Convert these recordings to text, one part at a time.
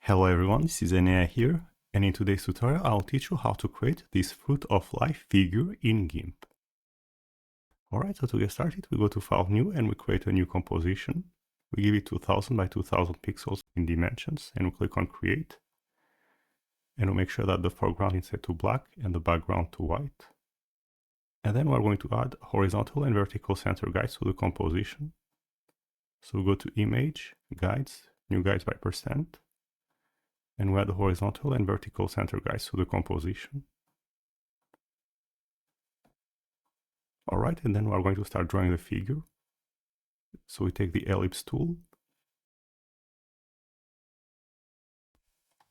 Hello everyone, this is Enea here, and in today's tutorial I'll teach you how to create this fruit of life figure in GIMP. Alright, so to get started we go to File New and we create a new composition. We give it 2000 by 2000 pixels in dimensions and we click on Create. And we make sure that the foreground is set to black and the background to white. And then we're going to add horizontal and vertical center guides to the composition. So we go to Image, Guides, New Guides by %. And we add the horizontal and vertical center guides to the composition. Alright, and then we're going to start drawing the figure. So we take the ellipse tool.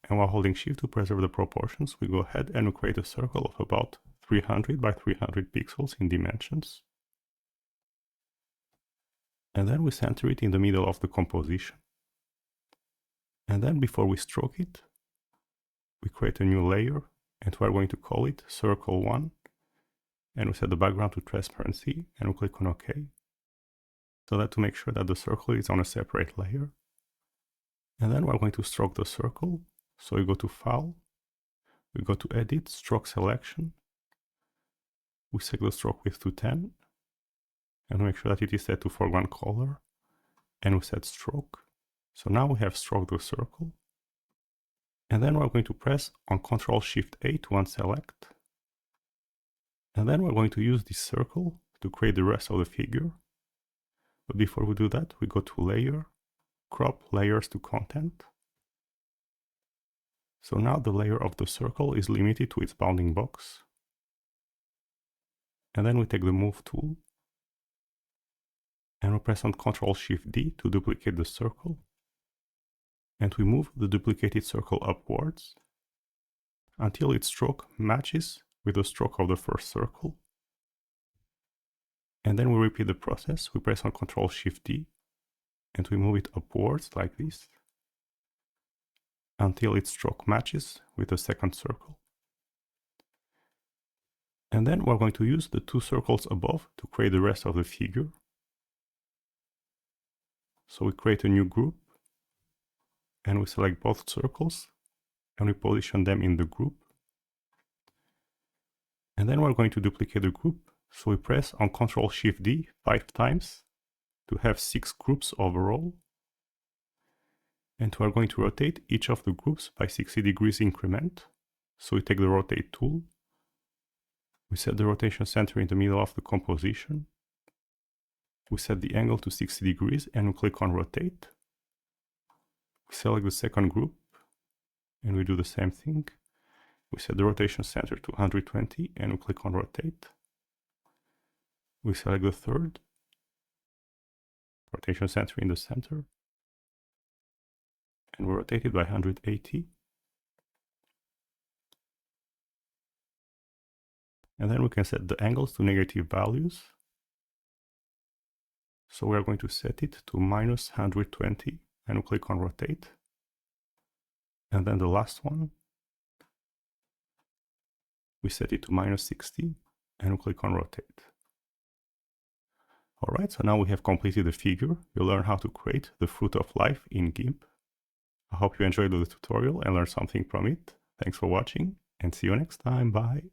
And while holding Shift to preserve the proportions, we go ahead and we create a circle of about 300 by 300 pixels in dimensions. And then we center it in the middle of the composition. And then before we stroke it, we create a new layer and we're going to call it Circle 1. And we set the background to transparency and we click on OK. So that to make sure that the circle is on a separate layer. And then we're going to stroke the circle. So we go to File, we go to Edit, Stroke Selection. We set the stroke width to 10 and make sure that it is set to foreground color. And we set stroke. So now we have stroked the circle. And then we're going to press on Ctrl-Shift-A to unselect. And then we're going to use this circle to create the rest of the figure. But before we do that, we go to Layer, Crop Layers to Content. So now the layer of the circle is limited to its bounding box. And then we take the Move tool. And we press on Ctrl-Shift-D to duplicate the circle. And we move the duplicated circle upwards until its stroke matches with the stroke of the first circle. And then we repeat the process. We press on Ctrl-Shift-D and we move it upwards like this until its stroke matches with the second circle. And then we're going to use the two circles above to create the rest of the figure. So we create a new group. And we select both circles and we position them in the group. And then we're going to duplicate the group. So we press on Ctrl-Shift-D 5 times to have 6 groups overall. And we're going to rotate each of the groups by 60 degrees increment. So we take the Rotate tool. We set the rotation center in the middle of the composition. We set the angle to 60 degrees and we click on Rotate. We select the second group and we do the same thing. We set the rotation center to 120 and we click on Rotate. We select the third, rotation center in the center, and we rotate it by 180. And then we can set the angles to negative values. So we are going to set it to -120. And we click on Rotate. And then the last one, we set it to -60 and we click on Rotate. Alright, so now we have completed the figure. You'll learn how to create the fruit of life in GIMP. I hope you enjoyed the tutorial and learned something from it. Thanks for watching and see you next time. Bye!